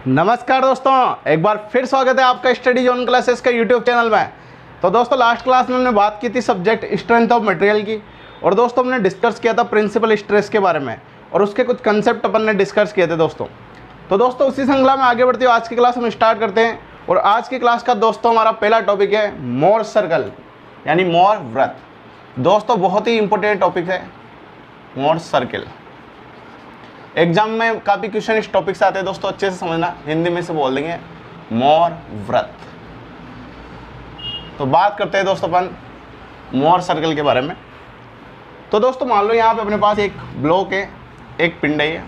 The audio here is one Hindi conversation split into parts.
नमस्कार दोस्तों, एक बार फिर स्वागत है आपका स्टडी जोन क्लासेस का यूट्यूब चैनल में। तो दोस्तों लास्ट क्लास में हमने बात की थी सब्जेक्ट स्ट्रेंथ ऑफ मटेरियल की, और दोस्तों हमने डिस्कस किया था प्रिंसिपल स्ट्रेस के बारे में, और उसके कुछ कंसेप्ट अपन ने डिस्कस किए थे दोस्तों। तो दोस्तों उसी श्रृंखला में आगे बढ़ते हुए आज की क्लास हम स्टार्ट करते हैं। और आज की क्लास का दोस्तों हमारा पहला टॉपिक है मोर सर्कल यानी मोर व्रत। दोस्तों बहुत ही इंपॉर्टेंट टॉपिक है मोर सर्कल। एग्जाम में काफ़ी क्वेश्चन इस टॉपिक से आते हैं दोस्तों, अच्छे से समझना, हिंदी में से बोल देंगे मोर व्रत। तो बात करते हैं दोस्तों अपन मोर सर्कल के बारे में। तो दोस्तों मान लो यहाँ पे अपने पास एक ब्लॉक है, एक पिंड है,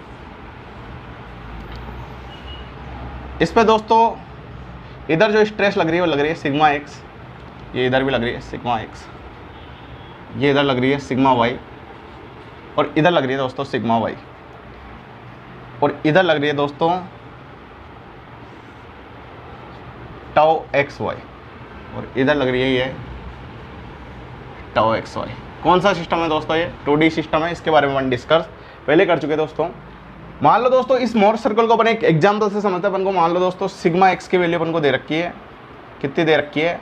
इस पे दोस्तों इधर जो स्ट्रेस लग रही है वो लग रही है सिग्मा एक्स, ये इधर भी लग रही है सिग्मा एक्स, ये इधर लग रही है सिग्मा वाई, और इधर लग रही है दोस्तों सिग्मा वाई, और इधर लग रही है दोस्तों टाउ एक्स वाई, और इधर लग रही है ये टाउ एक्स वाई। कौन सा सिस्टम है दोस्तों? ये 2D सिस्टम है, इसके बारे में अपन डिस्कस पहले कर चुके दोस्तों। मान लो दोस्तों इस मोर सर्कल को अपन एक एग्जाम्पल से समझते हैं। अपन को मान लो दोस्तों सिग्मा एक्स की वैल्यू अपन को दे रखी है, कितनी दे रखी है?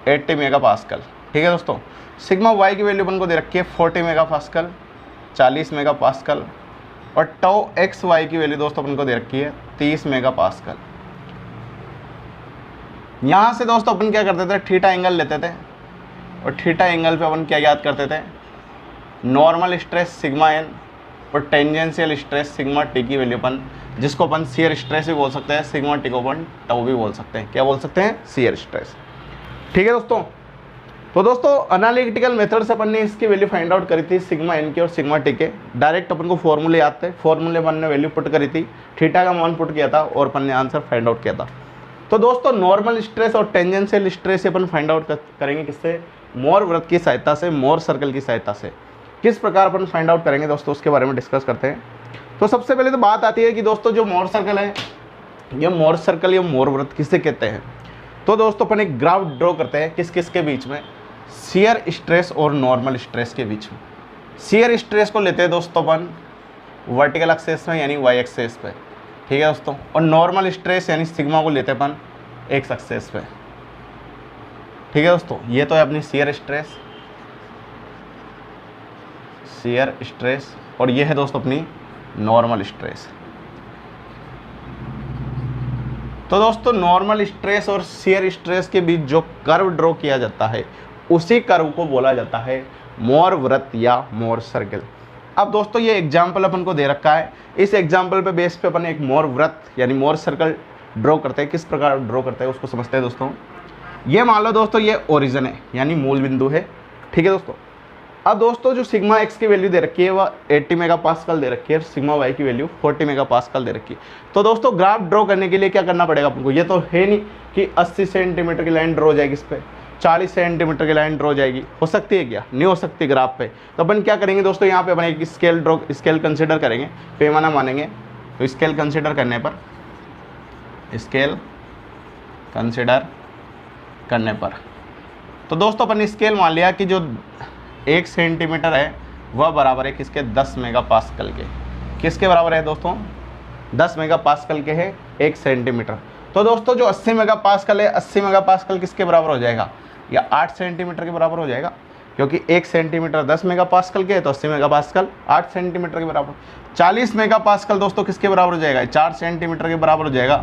80 मेगा पास्कल, ठीक है दोस्तों। सिग्मा वाई की वैल्यू अपन को दे रखी है 40 मेगा पास्कल, 40 मेगा पास्कल, और टाउ एक्स वाई की वैल्यू दोस्तों अपन को दे रखी है 30 मेगा पास्कल। यहाँ से दोस्तों अपन क्या करते थे, थीटा एंगल लेते थे, और थीटा एंगल पे अपन क्या याद करते थे? नॉर्मल स्ट्रेस सिग्मा एन और टेंजेंशियल स्ट्रेस सिग्मा टी की वैल्यू अपन, जिसको अपन शियर स्ट्रेस भी बोल सकते हैं, सिग्मा टी को अपन टाउ भी बोल सकते हैं। क्या बोल सकते हैं? शियर स्ट्रेस, ठीक है दोस्तों। तो दोस्तों एनालिटिकल मेथड से अपन ने इसकी वैल्यू फाइंड आउट करी थी सिग्मा एन की और सिग्मा टी के। डायरेक्ट अपन को फॉर्मूले याद थे, फॉर्मूले अपन ने वैल्यू पुट करी थी, थीटा का मान पुट किया था, और अपन ने आंसर फाइंड आउट किया था। तो दोस्तों नॉर्मल स्ट्रेस और टेंजेंशियल स्ट्रेस अपन फाइंड आउट करेंगे किससे? मोर वृत्त की सहायता से, मोर सर्कल की सहायता से। किस प्रकार अपन फाइंड आउट करेंगे दोस्तों, उसके बारे में डिस्कस करते हैं। तो सबसे पहले तो बात आती है कि दोस्तों जो मोर सर्कल है, ये मोर सर्कल या मोर वृत्त किसे कहते हैं? तो दोस्तों अपन एक ग्राफ ड्रॉ करते हैं, किस किस के बीच में? शियर स्ट्रेस और नॉर्मल स्ट्रेस के बीच में। शियर स्ट्रेस को लेते हैं दोस्तों अपन वर्टिकल एक्सेस में यानी वाई एक्सेस पे, ठीक है दोस्तों। और नॉर्मल स्ट्रेस यानी सिग्मा को लेते हैं अपन एक्स एक्सेस पे, ठीक है दोस्तों। ये तो है अपनी शियर स्ट्रेस, शियर स्ट्रेस, और ये है दोस्तों अपनी नॉर्मल स्ट्रेस। तो दोस्तों नॉर्मल स्ट्रेस और शियर स्ट्रेस के बीच जो कर्व ड्रॉ किया जाता है उसी कर्व को बोला जाता है मोर वृत्त या मोर सर्कल। अब दोस्तों ये एग्जाम्पल अपन को दे रखा है, इस एग्जाम्पल पे बेस पे अपन एक मोर वृत्त यानी मोर सर्कल ड्रॉ करते हैं। किस प्रकार ड्रॉ करते हैं उसको समझते हैं दोस्तों। ये मान लो दोस्तों ये ओरिजिन है यानी मूल बिंदु है, ठीक है दोस्तों। अब दोस्तों जो सिग्मा एक्स की वैल्यू दे रखी है वह 80 मेगा पास्कल दे रखी है, सिग्मा वाई की वैल्यू 40 मेगा पास्कल दे रखी है। तो दोस्तों ग्राफ ड्रॉ करने के लिए क्या करना पड़ेगा अपन को? ये तो है नहीं कि 80 सेंटीमीटर की लाइन ड्रॉ हो जाएगी, इस पर 40 सेंटीमीटर की लाइन ड्रॉ हो जाएगी, हो सकती है क्या? नहीं हो सकती ग्राफ पे। तो अपन क्या करेंगे दोस्तों, यहाँ पे अपन एक स्केल कंसिडर करेंगे, पैमाना मानेंगे। तो स्केल कंसिडर करने पर, स्केल कंसिडर करने पर तो दोस्तों अपन स्केल मान लिया कि जो 1 सेंटीमीटर है वह बराबर है किसके? 10 मेगा पास्कल के। किसके बराबर है दोस्तों? 10 मेगा पास्कल के है 1 सेंटीमीटर। तो दोस्तों जो 80 मेगा पास्कल है, 80 मेगा पास्कल किसके बराबर हो जाएगा? या 8 सेंटीमीटर के बराबर हो जाएगा, क्योंकि 1 सेंटीमीटर 10 मेगा पास्कल के है, तो 80 मेगा पास्कल 8 सेंटीमीटर के बराबर। 40 मेगा पास्कल दोस्तों किसके बराबर हो जाएगा? 4 सेंटीमीटर के बराबर हो जाएगा।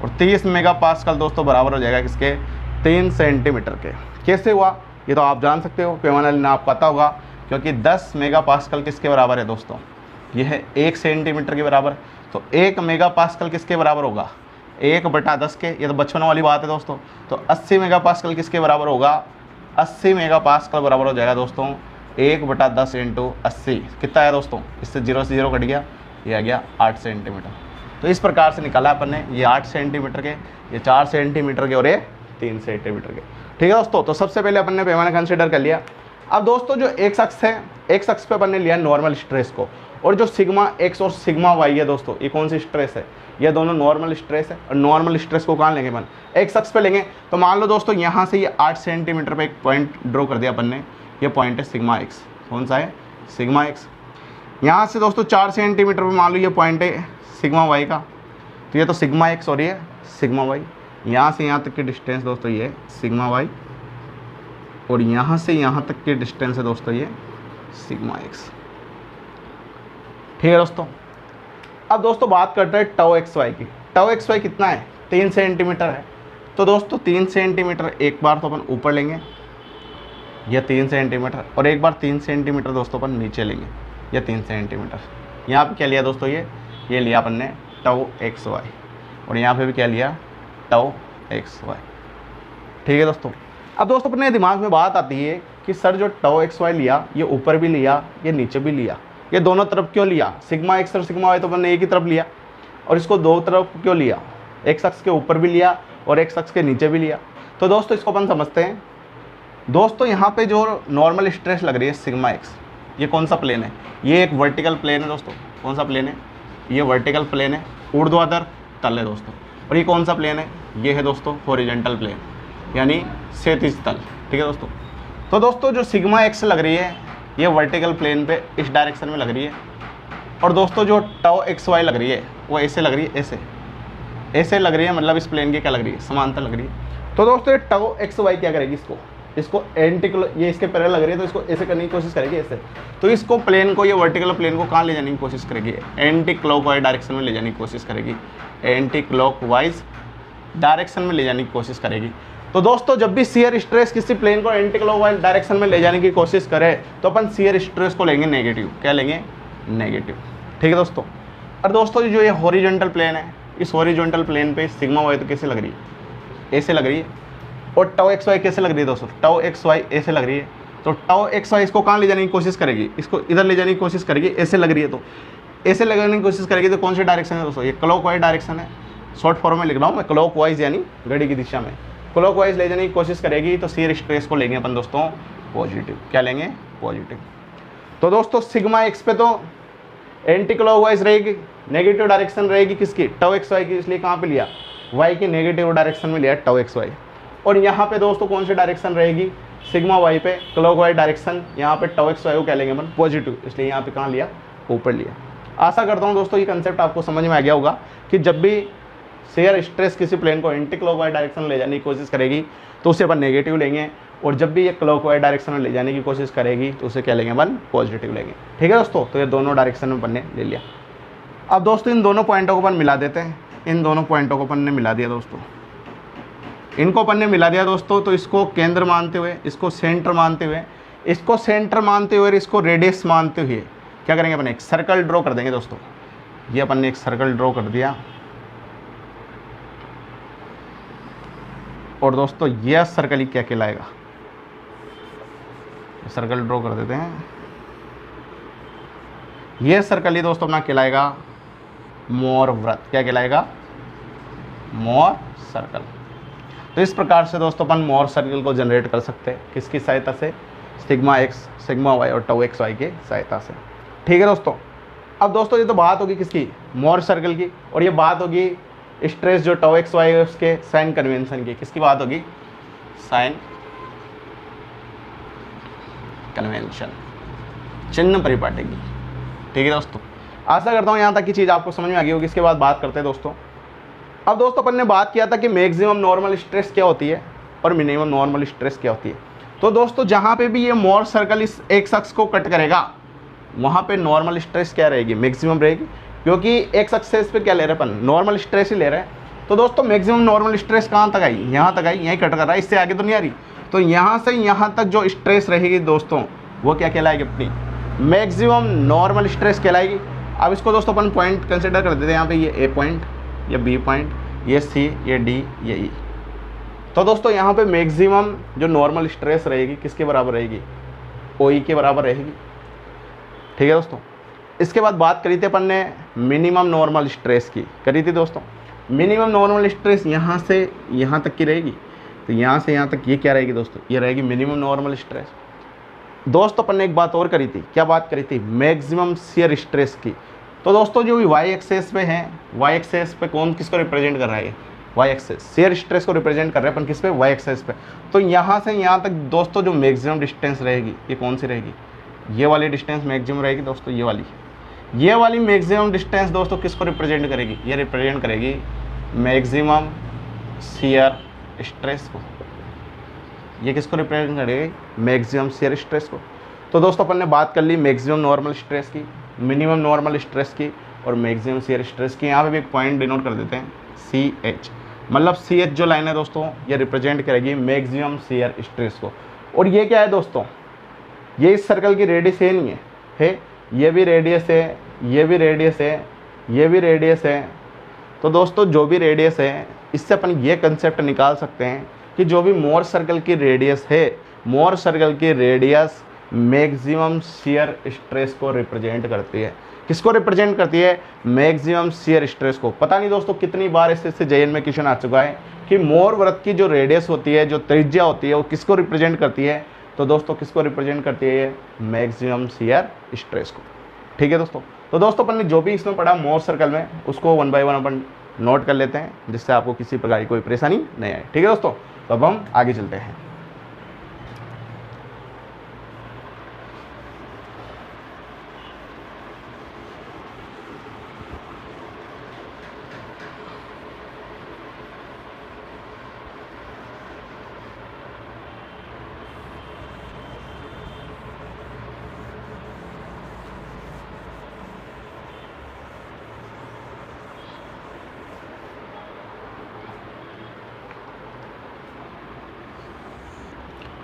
और 30 मेगा पास्कल दोस्तों बराबर हो जाएगा किसके? 3 सेंटीमीटर के। कैसे हुआ ये तो आप जान सकते हो, पैमाना लेना आपको पता होगा, क्योंकि 10 मेगा पास्कल किसके बराबर है दोस्तों? ये है 1 सेंटीमीटर के बराबर। तो 1 मेगा पास्कल किसके बराबर होगा? 1/10 के। ये तो बचपन वाली बात है दोस्तों। तो 80 मेगा पास्कल किसके बराबर होगा? 80 मेगा पास्कल बराबर हो जाएगा दोस्तों 1/10 इंटू 80। कितना है दोस्तों? इससे 0 से 0 कट गया, ये आ गया 8 सेंटीमीटर। तो इस प्रकार से निकाला अपन ने, ये 8 सेंटीमीटर के, ये 4 सेंटीमीटर के, और ये 3 सेंटीमीटर के, ठीक है दोस्तों। तो सबसे पहले अपन ने पैमाना कंसिडर कर लिया। अब दोस्तों जो एक्स अक्ष है, एक्स अक्ष पे अपन ने लिया नॉर्मल स्ट्रेस को, और जो सिग्मा एक्स और सिग्मा वाई है दोस्तों, ये कौन सी स्ट्रेस है? ये दोनों नॉर्मल स्ट्रेस है। और नॉर्मल स्ट्रेस को कहाँ लेंगे अपन? एक्स अक्ष पे लेंगे। तो मान लो दोस्तों यहाँ से ये 8 सेंटीमीटर पे एक पॉइंट ड्रॉ कर दिया अपन ने, ये पॉइंट है सिग्मा एक्स। कौन सा है? Sigma x. यहाँ से दोस्तों 4 सेंटीमीटर पे मान लो ये पॉइंट है सिग्मा वाई का। तो ये तो सिग्मा एक्स और ये सिग्मा वाई। यहाँ से यहाँ तक की डिस्टेंस दोस्तों ये सिग्मा वाई, और यहाँ से यहाँ तक की डिस्टेंस है दोस्तों ये सिग्मा एक्स। ठीक है दोस्तों। अब दोस्तों बात करते हैं टाउ एक्स वाई की। टाउ एक्स वाई कितना है? 3 सेंटीमीटर है। तो दोस्तों 3 सेंटीमीटर एक बार तो अपन ऊपर लेंगे, यह 3 सेंटीमीटर, और एक बार 3 सेंटीमीटर दोस्तों अपन नीचे लेंगे, यह 3 सेंटीमीटर। यहाँ पे क्या लिया दोस्तों? ये लिया अपन ने टाउ एक्स वाई, और यहाँ पे भी क्या लिया? Tau x Y. ठीक है दोस्तों। अब दोस्तों अपने दिमाग में बात आती है कि सर जो टाउ एक्स वाई लिया, ये ऊपर भी लिया, ये नीचे भी लिया, ये दोनों तरफ क्यों लिया? सिग्मा एक्स और सिग्मा वाई तो अपन ने एक ही तरफ लिया, और इसको दो तरफ क्यों लिया? एक अक्ष के ऊपर भी लिया और एक अक्ष के नीचे भी लिया। तो दोस्तों इसको अपन समझते हैं। दोस्तों यहाँ पे जो नॉर्मल स्ट्रेस लग रही है सिग्मा एक्स, ये कौन सा प्लेन है? ये एक वर्टिकल प्लेन है दोस्तों। कौन सा प्लेन है? ये वर्टिकल प्लेन है, ऊर्ध्वाधर तल है दोस्तों। और ये कौन सा प्लेन है? ये है दोस्तों हॉरिजॉन्टल प्लेन, यानी क्षैतिज तल। ठीक है दोस्तों। तो दोस्तों जो सिग्मा एक्स लग रही है, ये वर्टिकल प्लेन पे इस डायरेक्शन में लग रही है, और दोस्तों जो टाउ एक्स वाई लग रही है वो ऐसे लग रही है, ऐसे लग रही है, मतलब इस प्लेन की क्या लग रही है? समांतर लग रही है। तो दोस्तों ये टाउ एक्स वाई क्या करेगी? इसको ये इसके पैरेलल लग रही है, तो इसको ऐसे करने की कोशिश करेगी, ऐसे। तो इसको प्लेन को, ये वर्टिकल प्लेन को कहाँ ले जाने की कोशिश करेगी? एंटी क्लॉकवाइज डायरेक्शन में ले जाने की कोशिश करेगी, एंटी क्लॉकवाइज डायरेक्शन में ले जाने की कोशिश करेगी। तो दोस्तों जब भी शियर स्ट्रेस किसी प्लेन को एंटी क्लॉकवाइज डायरेक्शन में ले जाने की कोशिश करे, तो अपन शियर स्ट्रेस को लेंगे नेगेटिव। क्या लेंगे? नेगेटिव। ठीक है दोस्तों। और दोस्तों जो ये हॉरिजॉन्टल प्लेन है, इस हॉरिजॉन्टल प्लेन पे सिग्मा वाई तो कैसे लग रही है? ऐसे लग रही है। और टाउ एक्स वाई कैसे लग रही है दोस्तों? टाउ एक्स वाई ऐसे लग रही है। तो टाउ एक्स वाई इसको कहाँ ले जाने की कोशिश करेगी? इसको इधर ले जाने की कोशिश करेगी, ऐसे लग रही है। तो ऐसे लगाने की कोशिश करेगी, तो कौन सी डायरेक्शन है दोस्तों? ये क्लॉकवाइज डायरेक्शन है। शॉर्ट फॉर्म में लिख रहा हूँ मैं, क्लॉकवाइज यानी घड़ी की दिशा में क्लॉकवाइज ले जाने की कोशिश करेगी। तो शियर स्ट्रेस को लेंगे अपन दोस्तों पॉजिटिव। क्या लेंगे? पॉजिटिव। तो दोस्तों सिग्मा एक्स पे तो एंटी क्लॉकवाइज रहेगी, नेगेटिव डायरेक्शन रहेगी किसकी? टाउ एक्स वाई की। इसलिए कहाँ पे लिया? वाई की नेगेटिव डायरेक्शन में लिया टाउ एक्स वाई। और यहाँ पे दोस्तों कौन सी डायरेक्शन रहेगी? सिग्मा वाई पे क्लॉकवाइज डायरेक्शन। यहाँ पे टाउ एक्स वाई को क्या लेंगे अपन? पॉजिटिव। इसलिए यहाँ पे कहाँ लिया? ऊपर लिया। आशा करता हूँ दोस्तों ये कंसेप्ट आपको समझ में आ गया होगा कि जब भी शियर स्ट्रेस किसी प्लेन को एंटी क्लॉकवाइज डायरेक्शन में ले जाने की कोशिश करेगी, तो उसे अपन नेगेटिव लेंगे, और जब भी ये क्लॉकवाइज डायरेक्शन में ले जाने की कोशिश करेगी, तो उसे क्या लेंगे अपन? पॉजिटिव लेंगे। ठीक है दोस्तों। तो ये दोनों डायरेक्शन में अपन ने ले लिया। अब दोस्तों इन दोनों पॉइंटों को अपन मिला देते हैं। इन दोनों पॉइंटों को अपन ने मिला दिया दोस्तों, इनको अपन ने मिला दिया दोस्तों। तो इसको केंद्र मानते हुए, इसको सेंटर मानते हुए, इसको सेंटर मानते हुए, इसको रेडियस मानते हुए क्या करेंगे? अपन एक सर्कल ड्रॉ कर देंगे दोस्तों। ये अपन ने एक सर्कल ड्रॉ कर दिया, और दोस्तों यह सर्कल ही क्या कहलाएगा? सर्कल ड्रॉ कर देते हैं। यह सर्कल ही दोस्तों अपना कहलाएगा मोर वृत्त। क्या कहलाएगा? मोर सर्कल। तो इस प्रकार से दोस्तों अपन मोर सर्कल को जनरेट कर सकते हैं। किसकी सहायता से? सिग्मा एक्स, सिग्मा वाई और टाउ एक्स वाई की सहायता से। ठीक है दोस्तों। अब दोस्तों ये तो बात होगी किसकी? मोर सर्कल की। और ये बात होगी स्ट्रेस जो टाउ एक्स वाई है उसके साइन कन्वेंशन की। किसकी बात होगी? साइन कन्वेंशन, चिन्ह परिपाटी की। ठीक है दोस्तों। आशा करता हूँ यहाँ तक की चीज़ आपको समझ में आ गई होगी। इसके बाद बात करते हैं दोस्तों। अब दोस्तों अपन ने बात किया था कि मैक्सिमम नॉर्मल स्ट्रेस क्या होती है और मिनिमम नॉर्मल स्ट्रेस क्या होती है। तो दोस्तों जहाँ पे भी ये मोर सर्कल इस एक अक्ष को कट करेगा, वहाँ पे नॉर्मल स्ट्रेस क्या रहेगी? मैक्सिमम रहेगी, क्योंकि एक एक्सेस पे क्या ले रहे हैं अपन? नॉर्मल स्ट्रेस ही ले रहे हैं। तो दोस्तों मैक्सिमम नॉर्मल स्ट्रेस कहाँ तक आई? यहाँ तक आई, यहीं कट कर रहा है, इससे आगे तो नहीं आ रही। तो यहाँ से यहाँ तक जो स्ट्रेस रहेगी दोस्तों, वो क्या कहलाएगी? अपनी मैक्सिमम नॉर्मल स्ट्रेस कहलाएगी। अब इसको दोस्तों अपन पॉइंट कंसिडर कर देते हैं। यहाँ पे ये ए पॉइंट, ये बी पॉइंट, ये सी, ये डी, ये ई। तो दोस्तों यहाँ पे मैक्सिमम जो नॉर्मल स्ट्रेस रहेगी किसके बराबर रहेगी? ओ ई के बराबर रहेगी। ठीक है दोस्तों। इसके बाद बात करी थी अपन ने मिनिमम नॉर्मल स्ट्रेस की, करी थी दोस्तों। मिनिमम नॉर्मल स्ट्रेस यहाँ से यहाँ तक की रहेगी। तो यहाँ से यहाँ तक ये क्या रहेगी दोस्तों? ये रहेगी मिनिमम नॉर्मल स्ट्रेस। दोस्तों अपन ने एक बात और करी थी। क्या बात करी थी? मैक्सिमम शियर स्ट्रेस की। तो दोस्तों जो वाई एक्सेस पे है, वाई एक्सेस पे कौन किसको रिप्रेजेंट कर रहा है? Y axis. शियर स्ट्रेस को रिप्रेजेंट कर रहे हैं अपन किस पे? वाई एक्सेस पे। तो यहाँ से यहाँ तक दोस्तों जो मैक्सिमम डिस्टेंस रहेगी, ये कौन सी रहेगी? ये वाली डिस्टेंस मैक्सिमम रहेगी दोस्तों, ये वाली। ये वाली मैक्सिमम डिस्टेंस दोस्तों किसको रिप्रेजेंट करेगी, ये रिप्रेजेंट करेगी मैक्सिमम शियर स्ट्रेस को। ये किसको रिप्रेजेंट करेगी, मैक्सिमम शियर स्ट्रेस को। तो दोस्तों अपन ने बात कर ली मैक्सिमम नॉर्मल स्ट्रेस की, मिनिमम नॉर्मल स्ट्रेस की और मैक्सिमम शियर स्ट्रेस की। यहाँ पे भी एक पॉइंट डिनोट कर देते हैं CH, मतलब CH जो लाइन है दोस्तों ये रिप्रेजेंट करेगी मैक्सिमम शियर स्ट्रेस को। और ये क्या है दोस्तों, ये इस सर्कल की रेडियस है नहीं है, ये भी रेडियस है, ये भी रेडियस है, ये भी रेडियस है। तो दोस्तों जो भी रेडियस है इससे अपन ये कंसेप्ट निकाल सकते हैं कि जो भी मोर सर्कल की रेडियस है, मोर सर्कल की रेडियस मैक्सिमम शियर स्ट्रेस को रिप्रेजेंट करती है। किसको रिप्रेजेंट करती है, मैक्सिमम शियर स्ट्रेस को। पता नहीं दोस्तों कितनी बार इससे JN में क्वेश्चन आ चुका है कि मोर वृत्त की जो रेडियस होती है, जो त्रिज्या होती है, वो किसको रिप्रेजेंट करती है। तो दोस्तों किसको रिप्रेजेंट करती है, ये मैक्सिमम शियर स्ट्रेस को। ठीक है दोस्तों। तो दोस्तों अपन ने जो भी इसमें पढ़ा मोर सर्कल में उसको 1 बाय 1 अपन नोट कर लेते हैं, जिससे आपको किसी प्रकार की कोई परेशानी नहीं आए। ठीक है दोस्तों, तो अब हम आगे चलते हैं।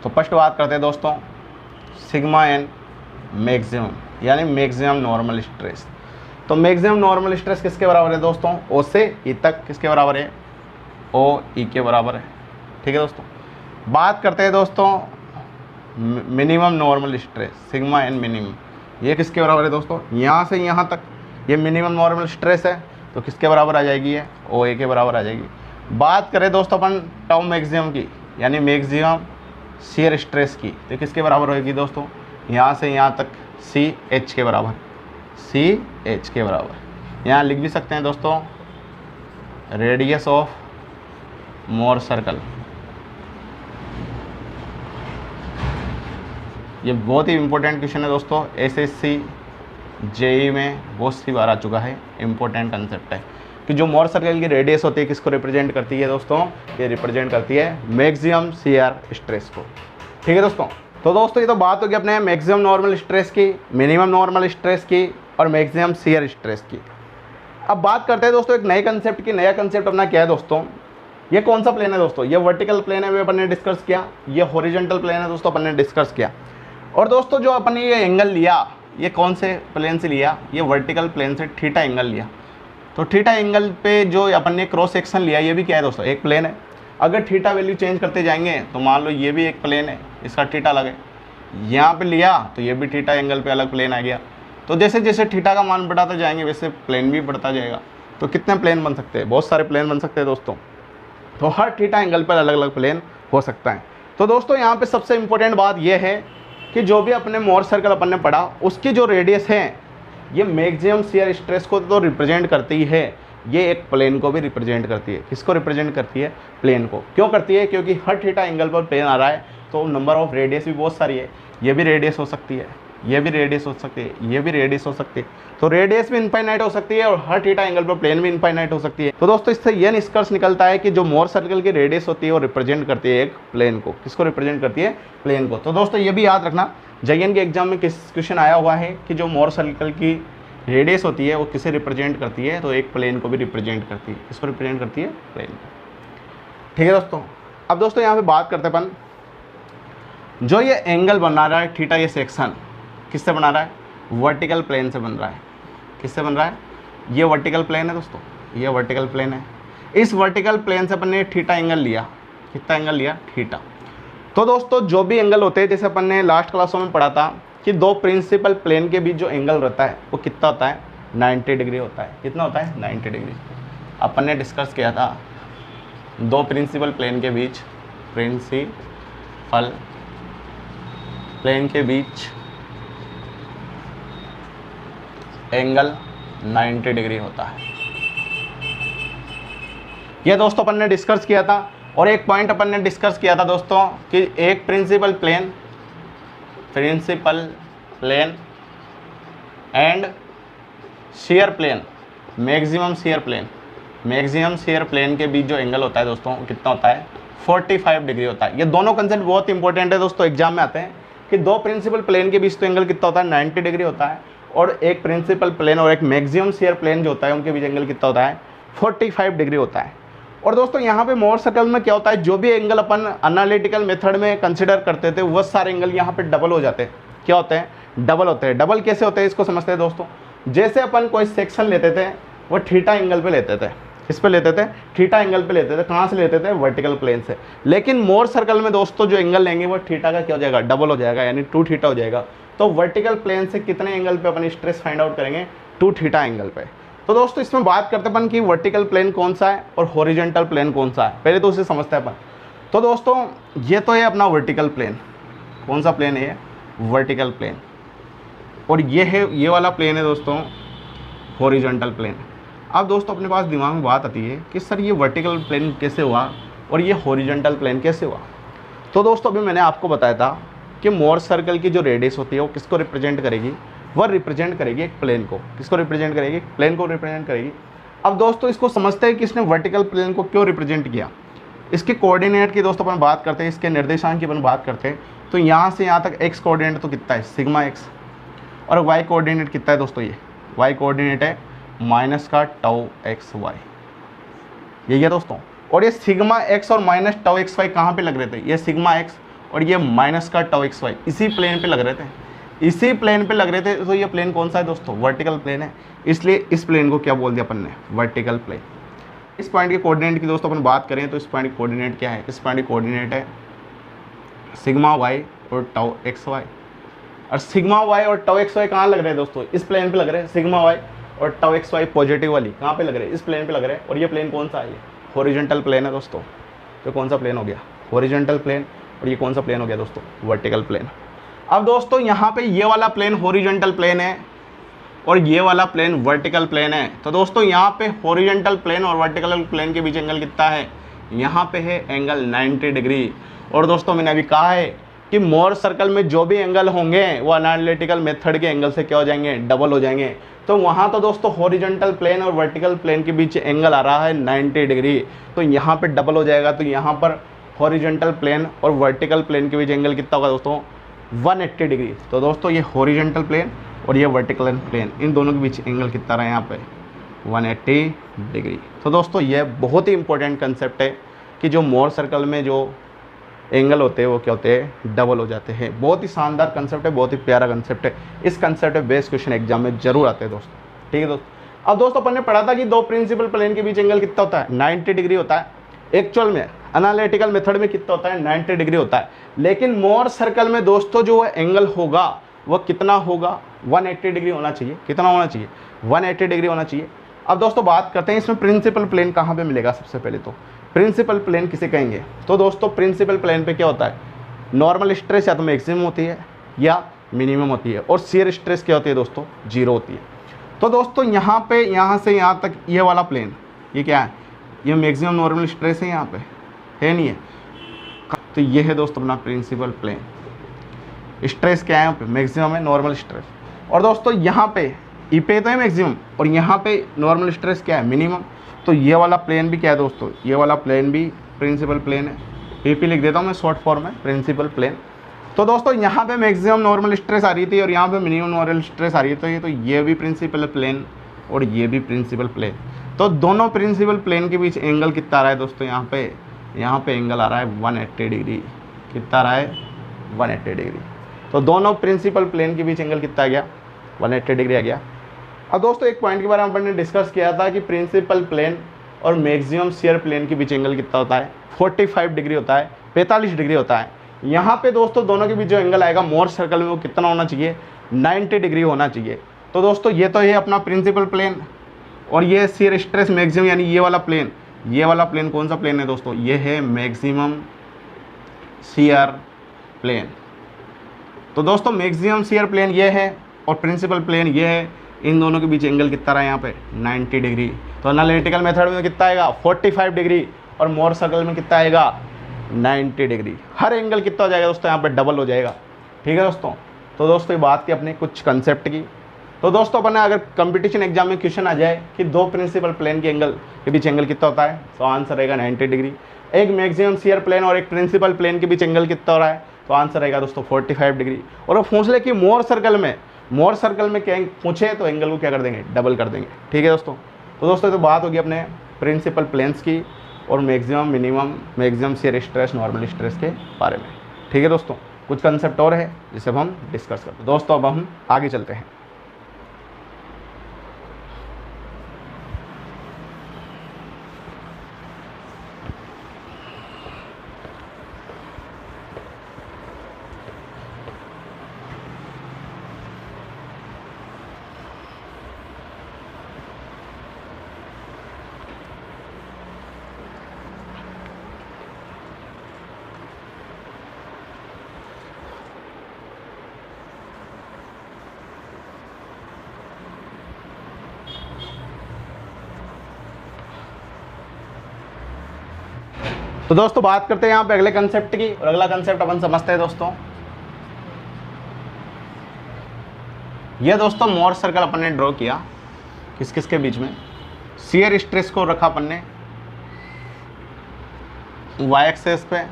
तो फर्स्ट बात करते हैं दोस्तों सिग्मा एन मैक्सिमम, यानी मैक्सिमम नॉर्मल स्ट्रेस। तो मैक्सिमम नॉर्मल स्ट्रेस किसके बराबर है दोस्तों, O से E तक किसके बराबर है, OE के बराबर है। ठीक है दोस्तों। बात करते हैं दोस्तों minimum normal stress, sigma n minimum, ये किसके बराबर है दोस्तों, यहाँ से यहाँ तक ये मिनिमम नॉर्मल स्ट्रेस है, तो किसके बराबर आ जाएगी, ये OA के बराबर आ जाएगी। बात करें दोस्तों अपन टाउ मैक्सिमम की, यानी मैक्सिमम शियर स्ट्रेस की, तो किसके बराबर होगी दोस्तों, यहाँ से यहाँ तक CH के बराबर, CH के बराबर। यहाँ लिख भी सकते हैं दोस्तों रेडियस ऑफ मोर सर्कल। ये बहुत ही इंपॉर्टेंट क्वेश्चन है दोस्तों, SSC JEE में बहुत सी बार आ चुका है। इंपॉर्टेंट कंसेप्ट है कि जो मोर सर्कल की रेडियस होती है किसको रिप्रेजेंट करती है दोस्तों, ये रिप्रेजेंट करती है मैक्सिमम शियर स्ट्रेस को। ठीक है दोस्तों। तो दोस्तों ये तो बात होगी अपने मैक्सिमम नॉर्मल स्ट्रेस की, मिनिमम नॉर्मल स्ट्रेस की और मैक्सिमम शियर स्ट्रेस की। अब बात करते हैं दोस्तों एक नए कंसेप्ट की। नया कंसेप्ट अपना क्या है दोस्तों, ये कौन सा प्लेन है दोस्तों, ये वर्टिकल प्लेन है, वो अपन ने डिस्कस किया। ये हॉरिजॉन्टल प्लेन है दोस्तों, अपन ने डिस्कस किया। और दोस्तों जो अपन ने ये एंगल लिया, ये कौन से प्लेन से लिया, ये वर्टिकल प्लेन से थीटा एंगल लिया। तो थीटा एंगल पे जो अपन ने क्रॉस सेक्शन लिया, ये भी क्या है दोस्तों, एक प्लेन है। अगर थीटा वैल्यू चेंज करते जाएंगे तो मान लो ये भी एक प्लेन है, इसका थीटा अलग है। यहाँ पे लिया तो ये भी थीटा एंगल पे अलग प्लेन आ गया। तो जैसे जैसे थीटा का मान बढ़ाते जाएंगे वैसे प्लेन भी बढ़ता जाएगा। तो कितने प्लेन बन सकते हैं, बहुत सारे प्लेन बन सकते हैं दोस्तों। तो हर थीटा एंगल पर अलग अलग प्लेन हो सकता है। तो दोस्तों यहाँ पे सबसे इंपॉर्टेंट बात यह है कि जो भी अपने मोर सर्कल अपन ने पढ़ा उसकी जो रेडियस है ये मैक्सिमम शियर स्ट्रेस को तो रिप्रेजेंट करती ही है, ये एक प्लेन को भी रिप्रेजेंट करती है। किसको रिप्रेजेंट करती है, प्लेन को। क्यों करती है, क्योंकि हर थीटा एंगल पर प्लेन आ रहा है तो नंबर ऑफ रेडियस भी बहुत सारी है। ये भी रेडियस हो सकती है, ये भी रेडियस हो सकती है, ये भी रेडियस हो सकती है। तो रेडियस भी इनफाइनाइट हो सकती है और हर थीटा एंगल पर प्लेन भी इनफाइनाइट हो सकती है। तो दोस्तों इससे यह निष्कर्ष निकलता है कि जो मोर सर्कल की रेडियस होती है वो रिप्रेजेंट करती है एक प्लेन को। किसको रिप्रेजेंट करती है, प्लेन को। तो दोस्तों ये भी याद रखना, JN के एग्जाम में किस क्वेश्चन आया हुआ है कि जो मोर सर्कल की रेडियस होती है वो किसे रिप्रेजेंट करती है, तो एक प्लेन को भी रिप्रेजेंट करती है। किसको रिप्रेजेंट करती है, प्लेन को। ठीक है दोस्तों। अब दोस्तों यहाँ पे बात करते हैं अपन, जो ये एंगल बना रहा है थीटा, ये सेक्शन किससे बना रहा है, वर्टिकल प्लेन से बन रहा है। किससे बन रहा है, ये वर्टिकल प्लेन है दोस्तों, ये वर्टिकल प्लेन है। इस वर्टिकल प्लेन से अपन ने थीटा एंगल लिया, कितना एंगल लिया, थीटा। तो दोस्तों जो भी एंगल होते हैं, जैसे अपन ने लास्ट क्लासों में पढ़ा था कि दो प्रिंसिपल प्लेन के बीच जो एंगल रहता है वो कितना होता है, 90 डिग्री होता है। कितना होता है, 90 डिग्री। अपन ने डिस्कस किया था दो प्रिंसिपल प्लेन के बीच, प्रिंसिपल प्लेन के बीच एंगल 90 डिग्री होता है। यह दोस्तों अपन ने डिस्कस किया था। और एक पॉइंट अपन ने डिस्कस किया था दोस्तों कि एक principal plane and shear plane, maximum shear plane के बीच जो एंगल होता है दोस्तों कितना होता है 45 डिग्री होता है। ये दोनों कंसेप्ट बहुत इंपॉर्टेंट है दोस्तों, एग्जाम में आते हैं कि दो प्रिंसिपल प्लेन के बीच तो एंगल कितना होता है 90 डिग्री होता है, और एक प्रिंसिपल प्लेन और एक मैक्सिमम शेयर प्लेन जो होता है उनके बीच एंगल कितना होता है 45 डिग्री होता है। और दोस्तों यहाँ पे मोर सर्कल में क्या होता है, जो भी एंगल अपन एनालिटिकल मेथड में कंसिडर करते थे वो सारे एंगल यहाँ पे डबल हो जाते हैं। क्या होते हैं, डबल होते हैं। डबल कैसे होते हैं इसको समझते हैं दोस्तों। जैसे अपन कोई सेक्शन लेते थे वो थीटा एंगल पे लेते थे, किस पे लेते थे, थीटा एंगल पे लेते थे। कहाँ से लेते थे, वर्टिकल प्लेन से। लेकिन मोर सर्कल में दोस्तों जो एंगल लेंगे वो थीटा का क्या हो जाएगा, डबल हो जाएगा, यानी 2 थीटा हो जाएगा। तो वर्टिकल प्लेन से कितने एंगल पे अपन स्ट्रेस फाइंड आउट करेंगे, 2 थीटा एंगल पे। तो दोस्तों इसमें बात करते अपन कि वर्टिकल प्लेन कौन सा है और हॉरिजॉन्टल प्लेन कौन सा है, पहले तो उसे समझते हैं अपन। तो दोस्तों ये तो है अपना वर्टिकल प्लेन, कौन सा प्लेन है, वर्टिकल प्लेन। और ये है, ये वाला प्लेन है दोस्तों हॉरिजॉन्टल प्लेन। अब दोस्तों अपने पास दिमाग में बात आती है कि सर ये वर्टिकल प्लेन कैसे हुआ और ये हॉरिजॉन्टल प्लेन कैसे हुआ। तो दोस्तों अभी मैंने आपको बताया था कि मोर सर्कल की जो रेडियस होती है वो किसको रिप्रेजेंट करेगी, वह रिप्रेजेंट करेगी एक प्लेन को। किसको रिप्रेजेंट करेगी, प्लेन को रिप्रेजेंट करेगी। अब दोस्तों इसको समझते हैं कि इसने वर्टिकल प्लेन को क्यों रिप्रेजेंट किया। इसके कोऑर्डिनेट की दोस्तों अपन बात करते हैं, इसके निर्देशांक की अपन बात करते हैं। तो यहाँ से यहाँ तक एक्स कोऑर्डिनेट तो कितना है, सिग्मा एक्स, और वाई कोऑर्डिनेट कितना है दोस्तों, ये वाई कोऑर्डिनेट है माइनस का टाउ एक्स वाई, यही है दोस्तों। और ये सिग्मा एक्स और माइनस टाउ एक्स वाई कहाँ पे लग रहे थे, ये सिग्मा एक्स और ये माइनस का टाउ एक्स वाई इसी प्लेन पे लग रहे थे, इसी प्लेन पे लग रहे थे। तो ये प्लेन कौन सा है दोस्तों, वर्टिकल प्लेन है। इसलिए इस प्लेन को क्या बोल दिया अपन ने, वर्टिकल प्लेन। इस पॉइंट के कोऑर्डिनेट की दोस्तों अपन बात करें तो इस पॉइंट की कोऑर्डिनेट क्या है, इस पॉइंट की कोऑर्डिनेट है सिग्मा वाई और टाउ एक्स वाई। और सिग्मा वाई और टाउ एक्स वाई कहाँ लग रहे हैं दोस्तों, इस प्लेन पे लग रहे हैं। सिग्मा वाई और टाउ एक्स वाई पॉजिटिव वाली कहाँ पे लग रहे हैं, इस प्लेन पे लग रहे हैं। और ये प्लेन कौन सा है, ये हॉरिजॉन्टल प्लेन है दोस्तों। तो कौन सा प्लेन हो गया, हॉरिजॉन्टल प्लेन। और ये कौन सा प्लेन हो गया दोस्तों, वर्टिकल प्लेन। अब दोस्तों यहाँ पे ये वाला प्लेन हॉरिजॉन्टल प्लेन है और ये वाला प्लेन वर्टिकल प्लेन है। तो दोस्तों यहाँ पे हॉरिजॉन्टल प्लेन और वर्टिकल प्लेन के बीच एंगल कितना है, यहाँ पे है एंगल 90 डिग्री। और दोस्तों मैंने अभी कहा है कि मोर सर्कल में जो भी एंगल होंगे वो एनालिटिकल मेथड के एंगल से क्या हो जाएंगे, डबल हो जाएंगे। तो वहाँ तो दोस्तों हॉरिजॉन्टल प्लेन और वर्टिकल प्लेन के बीच एंगल आ रहा है 90 डिग्री, तो यहाँ पे डबल हो जाएगा। तो यहाँ पर हॉरिजॉन्टल प्लेन और वर्टिकल प्लेन के बीच एंगल कितना होगा दोस्तों, 180 डिग्री। तो दोस्तों ये हॉरिजॉन्टल प्लेन और ये वर्टिकल प्लेन, इन दोनों के बीच एंगल कितना रहा है यहाँ पे, 180 डिग्री। तो दोस्तों ये बहुत ही इंपॉर्टेंट कंसेप्ट है कि जो मोर सर्कल में जो एंगल होते हैं वो क्या होते हैं, डबल हो जाते हैं। बहुत ही शानदार कंसेप्ट है, बहुत ही प्यारा कंसेप्ट है। इस कंसेप्ट में बेस्ट क्वेश्चन एग्जाम में जरूर आते हैं दोस्तों, ठीक है दोस्तों। अब दोस्तों अपन ने पढ़ा था कि दो प्रिंसिपल प्लेन के बीच एंगल कितना होता है, 90 डिग्री होता है। एक्चुअल में एनालिटिकल मेथड में कितना होता है, 90 डिग्री होता है। लेकिन मोर सर्कल में दोस्तों जो एंगल होगा वो कितना होगा, 180 डिग्री होना चाहिए। कितना होना चाहिए, 180 डिग्री होना चाहिए। अब दोस्तों बात करते हैं इसमें प्रिंसिपल प्लेन कहाँ पे मिलेगा। सबसे पहले तो प्रिंसिपल प्लेन किसे कहेंगे, तो दोस्तों प्रिंसिपल प्लेन पे क्या होता है, नॉर्मल स्ट्रेस या तो मैक्सिमम होती है या मिनिमम होती है, और शियर स्ट्रेस क्या होती है दोस्तों, 0 होती है। तो दोस्तों यहाँ पे यहाँ से यहाँ तक ये वाला प्लेन, ये क्या है, ये मैक्सिमम नॉर्मल स्ट्रेस है, यहाँ पे है नहीं है। तो ये है दोस्तों अपना प्रिंसिपल प्लेन। स्ट्रेस क्या है यहाँ पे, मैक्सिमम है, नॉर्मल स्ट्रेस। और दोस्तों यहाँ पे ई पे तो है मैक्सिमम और यहाँ पे नॉर्मल स्ट्रेस क्या है, मिनिमम। तो ये वाला प्लेन भी क्या है दोस्तों, ये वाला प्लेन भी प्रिंसिपल प्लेन है। पीपी लिख देता हूँ मैं शॉर्ट फॉर्म में, प्रिंसिपल प्लेन। तो दोस्तों यहाँ पे मैक्सिमम नॉर्मल स्ट्रेस आ रही थी और यहाँ पे मिनिमम नॉर्मल स्ट्रेस आ रही है। तो ये भी प्रिंसिपल प्लेन और ये भी प्रिंसिपल प्लेन। तो दोनों प्रिंसिपल प्लेन के बीच एंगल कितना आ रहा है दोस्तों, यहाँ पे एंगल आ रहा है 180 डिग्री। कितना आ रहा है, 180 डिग्री। तो दोनों प्रिंसिपल प्लेन के बीच एंगल कितना आ गया, 180 डिग्री आ गया। अब दोस्तों एक पॉइंट के बारे में अपन ने डिस्कस किया था कि प्रिंसिपल प्लेन और मैक्सिमम शियर प्लेन के बीच एंगल कितना होता है, 45 डिग्री होता है, 45 डिग्री होता है। यहाँ पे दोस्तों दोनों के बीच जो एंगल आएगा मोर सर्कल में वो कितना होना चाहिए, 90 डिग्री होना चाहिए। तो दोस्तों ये तो है अपना प्रिंसिपल प्लेन और ये शियर स्ट्रेस मैक्सिमम यानी ये वाला प्लेन। ये वाला प्लेन कौन सा प्लेन है दोस्तों, ये है मैक्सिमम शियर प्लेन। तो दोस्तों मैक्सिमम शियर प्लेन ये है और प्रिंसिपल प्लेन ये है। इन दोनों के बीच एंगल कितना रहा है यहाँ पे, 90 डिग्री। तो एनालिटिकल मेथड में कितना आएगा, 45 डिग्री, और मोर सर्कल में कितना आएगा, 90 डिग्री। हर एंगल कितना हो जाएगा दोस्तों, यहाँ पे डबल हो जाएगा, ठीक है दोस्तों। तो दोस्तों ये बात की अपने कुछ कंसेप्ट की। तो दोस्तों अपन ने अगर कंपटीशन एग्जाम में क्वेश्चन आ जाए कि दो प्रिंसिपल प्लेन के एंगल के बीच एंगल कितना होता है, तो आंसर रहेगा 90 डिग्री। एक मैक्सिमम शियर प्लेन और एक प्रिंसिपल प्लेन के बीच एंगल कितना हो रहा है, तो आंसर रहेगा दोस्तों 45 डिग्री। और वो पूछ ले कि मोर सर्कल में क्या पूछे तो एंगल को क्या कर देंगे, डबल कर देंगे। ठीक है दोस्तों। तो दोस्तों तो बात होगी अपने प्रिंसिपल प्लेन्स की और maximum minimum maximum shear stress normal stress के बारे में। ठीक है दोस्तों, कुछ कंसेप्ट और है जिसे अब हम डिस्कस करते हैं। दोस्तों अब हम आगे चलते हैं। तो दोस्तों बात करते हैं यहाँ पे अगले कंसेप्ट की, और अगला कंसेप्ट अपन समझते हैं दोस्तों। ये दोस्तों मोर सर्कल अपन ने ड्रॉ किया, किस किस के बीच में शियर स्ट्रेस को रखा अपन ने वाई एक्सेस पे,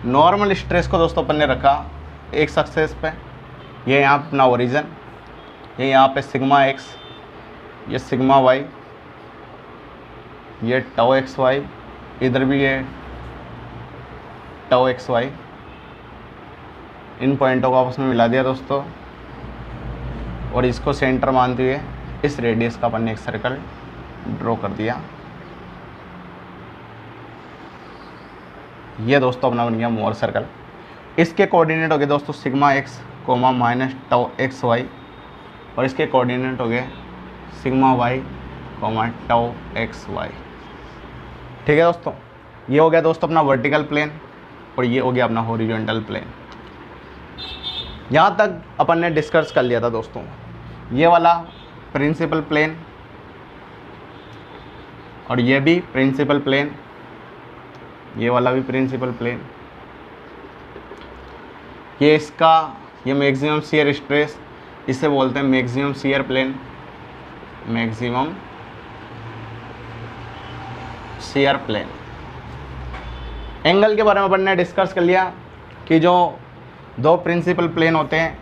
नॉर्मल स्ट्रेस को दोस्तों अपन ने रखा एक्स एक्सेस पे। ये यहाँ अपना ओरिजिन, ये यहाँ पे सिग्मा एक्स, ये सिग्मा वाई, ये टाउ एक्स वाई, इधर भी ये टाउ एक्स वाई। इन पॉइंटों को आपस में मिला दिया दोस्तों, और इसको सेंटर मानते हुए इस रेडियस का अपन ने एक सर्कल ड्रॉ कर दिया। ये दोस्तों अपना बन गया मोर सर्कल। इसके कोऑर्डिनेट हो गए दोस्तों sigma x comma minus tau x y, और इसके कोऑर्डिनेट हो गए sigma y comma tau x Y. ठीक है दोस्तों, ये हो गया दोस्तों अपना वर्टिकल प्लेन, और ये हो गया अपना हॉरिजॉन्टल प्लेन। यहाँ तक अपन ने डिस्कस कर लिया था दोस्तों। ये वाला प्रिंसिपल प्लेन और ये भी प्रिंसिपल प्लेन, ये वाला भी प्रिंसिपल प्लेन। ये इसका ये मैक्सिमम शियर स्ट्रेस, इसे बोलते हैं maximum shear plane, maximum shear plane. Angle के बारे में अपन ने डिस्कस कर लिया कि जो दो प्रिंसिपल प्लेन होते हैं,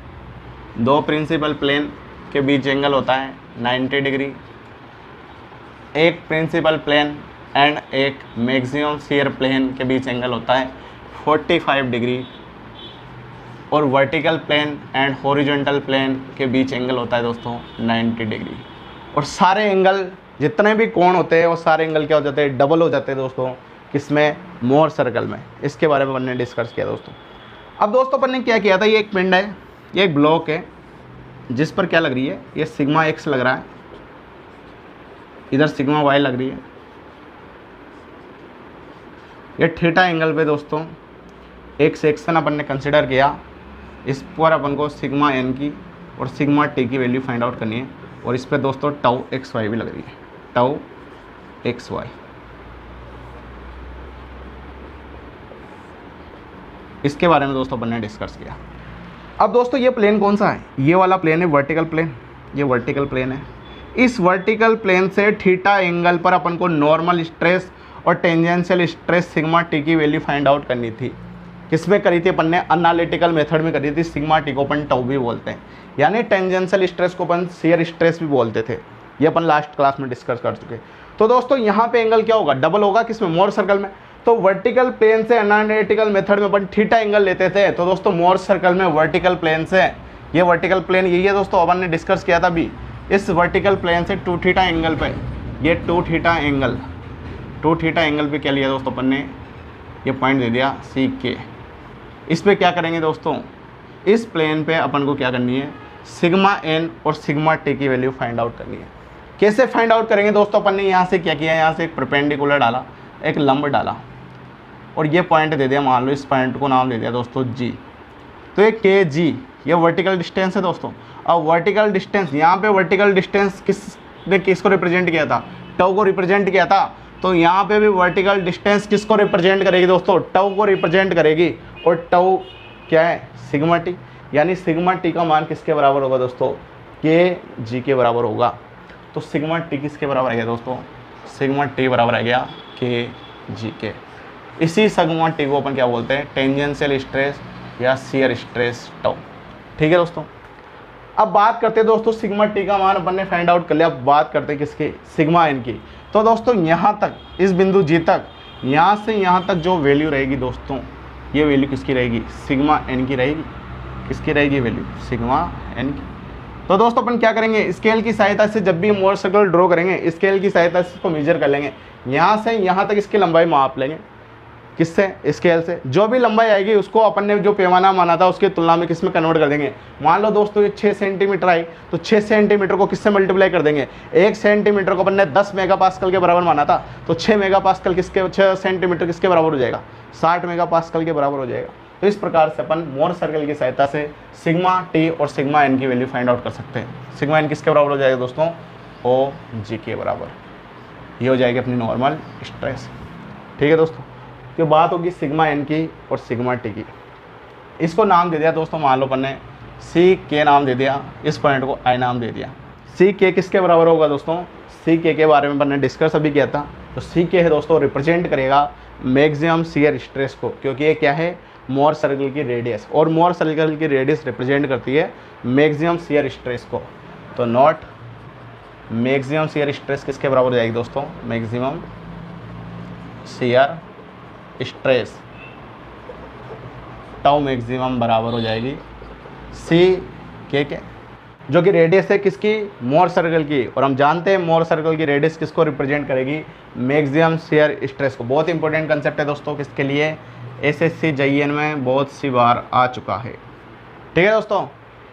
दो प्रिंसिपल प्लेन के बीच एंगल होता है 90 डिग्री। एक प्रिंसिपल प्लेन एंड एक मैक्सिमम शियर प्लेन के बीच एंगल होता है 45 डिग्री, और vertical plane and horizontal plane के बीच एंगल होता है दोस्तों 90 डिग्री। और सारे एंगल जितने भी कोण होते हैं वो सारे एंगल क्या हो जाते हैं, डबल हो जाते हैं दोस्तों, किसमें, मोर सर्कल में। इसके बारे में अपन ने डिस्कस किया दोस्तों। अब दोस्तों अपन ने क्या किया था, ये एक पिंड है, ये एक ब्लॉक है जिस पर क्या लग रही है, ये सिग्मा एक्स लग रहा है, इधर सिग्मा वाई लग रही है। ये थीटा एंगल पे दोस्तों एक सेक्शन अपन ने कंसिडर किया, इस पर अपन को सिग्मा एन की और सिग्मा टी की वैल्यू फाइंड आउट करनी है, और इस पर दोस्तों टाउ एक्स वाई भी लग रही है, टाउ एक्स वाई। इसके बारे में दोस्तों अपन ने डिस्कस किया। अब दोस्तों ये प्लेन कौन सा है, ये वाला प्लेन है वर्टिकल प्लेन, ये वर्टिकल प्लेन है। इस वर्टिकल प्लेन से थीटा एंगल पर अपन को नॉर्मल स्ट्रेस और टेंजेंशियल स्ट्रेस सिग्मा टी की वैल्यू फाइंड आउट करनी थी। किसमें करी थी अपन ने, एनालिटिकल मेथड में करी थी। सिग्मा टी को अपन टाउ भी बोलते हैं, यानी टेंजेंशियल स्ट्रेस को अपन शियर स्ट्रेस भी बोलते थे। ये अपन लास्ट क्लास में डिस्कस कर चुके। तो दोस्तों यहाँ पे एंगल क्या होगा, डबल होगा, किसमें, मोर सर्कल में। तो वर्टिकल प्लेन से एनालिटिकल मेथड में अपन थीटा एंगल लेते थे, तो दोस्तों मोर सर्कल में वर्टिकल प्लेन से, ये वर्टिकल प्लेन यही है दोस्तों, अपन ने डिस्कस किया था अभी। इस वर्टिकल प्लेन से 2 थीटा एंगल पे, ये 2 थीटा एंगल पे क्या लिया दोस्तों अपन ने, ये पॉइंट दे दिया सी के। इस पे क्या करेंगे दोस्तों, इस प्लेन पे अपन को क्या करनी है, सिग्मा एन और सिग्मा टी की वैल्यू फाइंड आउट करनी है। कैसे फाइंड आउट करेंगे दोस्तों, अपन ने यहाँ से क्या किया, यहाँ से एक परपेंडिकुलर डाला, एक लंब डाला, और ये पॉइंट दे दिया, मान लो इस पॉइंट को नाम दे दिया दोस्तों जी। तो ये के जी, ये वर्टिकल डिस्टेंस है दोस्तों। अब वर्टिकल डिस्टेंस, यहाँ पे वर्टिकल डिस्टेंस किसने किसको रिप्रेजेंट किया था, टाउ को रिप्रेजेंट किया था। तो यहाँ पे भी वर्टिकल डिस्टेंस किसको रिप्रेजेंट करेगी दोस्तों, टाउ को रिप्रेजेंट करेगी। और टाउ क्या है, सिग्मा टी, यानी सिग्मा टी का मान किसके बराबर होगा दोस्तों, के जी के बराबर होगा। तो सिग्मा टी किसके बराबर आ गया दोस्तों, सिग्मा टी बराबर आ गया के जी के। इसी सिग्मा टी को अपन क्या बोलते हैं, टेंजेंशियल स्ट्रेस या शियर स्ट्रेस टाउ। ठीक है दोस्तों, अब बात करते हैं दोस्तों सिग्मा टी का मान अपन ने फाइंड आउट कर लिया। अब बात करते हैं किसके, सिग्मा एन की। तो दोस्तों यहाँ तक, इस बिंदु जी तक, यहाँ से यहाँ तक जो वैल्यू रहेगी दोस्तों, ये वैल्यू किसकी रहेगी, सिग्मा एन की रहेगी। किसकी रहेगी वैल्यू, सिग्मा एन की। तो दोस्तों अपन क्या करेंगे, स्केल की सहायता से जब भी मोर सर्कल ड्रॉ करेंगे, स्केल की सहायता से इसको मेजर कर लेंगे। यहाँ से यहाँ तक इसकी लंबाई माप लेंगे, किससे, स्केल से। जो भी लंबाई आएगी उसको अपन ने जो पैमाना माना था उसकी तुलना में किस में कन्वर्ट कर देंगे। मान लो दोस्तों ये 6 सेंटीमीटर आई, तो 6 सेंटीमीटर को किससे मल्टीप्लाई कर देंगे। 1 सेंटीमीटर को अपन ने 10 मेगापास्कल के बराबर माना था, तो 6 मेगापास्कल किसके, 6 सेंटीमीटर किसके बराबर हो जाएगा, 60 मेगापास्कल के बराबर हो जाएगा। तो इस प्रकार से अपन मोर सर्कल की सहायता से सिग्मा टी और सिग्मा एन की वैल्यू फाइंड आउट कर सकते हैं। सिग्मा एन किसके बराबर हो जाएगा दोस्तों, ओ जी के बराबर। ये हो जाएगी अपनी नॉर्मल स्ट्रेस। ठीक है दोस्तों, तो बात होगी सिग्मा एन की और सिग्मा टी की। इसको नाम दे दिया दोस्तों, मान लो अपन ने सी के नाम दे दिया, इस पॉइंट को आई नाम दे दिया। सी के किसके बराबर होगा दोस्तों, सी के बारे में अपन ने डिस्कस अभी किया था। तो सी के है दोस्तों रिप्रेजेंट करेगा मैक्सिमम शियर स्ट्रेस को, क्योंकि ये क्या है, मोर सर्कल की रेडियस, और मोर सर्कल की रेडियस रिप्रेजेंट करती है मैक्सिमम शियर स्ट्रेस को। तो नॉट मैक्सिमम शियर स्ट्रेस किसके बराबर हो जाएगी दोस्तों, maximum shear stress tau maximum बराबर हो जाएगी सी के, जो कि रेडियस है किसकी, मोर सर्कल की। और हम जानते हैं मोर सर्कल की रेडियस किसको रिप्रेजेंट करेगी, मैक्सिमम शियर स्ट्रेस को। बहुत इंपॉर्टेंट कंसेप्ट है दोस्तों, किसके लिए, एसएससी जेईएन में बहुत सी बार आ चुका है। ठीक है दोस्तों,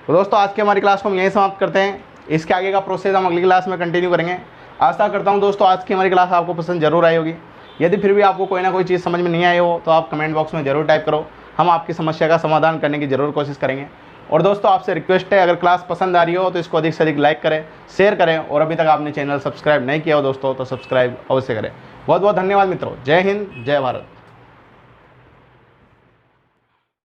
तो दोस्तों आज की हमारी क्लास को हम यहीं समाप्त करते हैं। इसके आगे का प्रोसेस हम अगली क्लास में कंटिन्यू करेंगे। आशा करता हूं दोस्तों आज की हमारी क्लास आपको पसंद जरूर आई होगी। यदि फिर भी आपको कोई ना कोई चीज़ समझ में नहीं आई हो तो आप कमेंट बॉक्स में ज़रूर टाइप करो, हम आपकी समस्या का समाधान करने की ज़रूर कोशिश करेंगे। और दोस्तों आपसे रिक्वेस्ट है, अगर क्लास पसंद आ रही हो तो इसको अधिक से अधिक लाइक करें, शेयर करें, और अभी तक आपने चैनल सब्सक्राइब नहीं किया हो दोस्तों तो सब्सक्राइब अवश्य करें। बहुत बहुत धन्यवाद मित्रों, जय हिंद, जय भारत।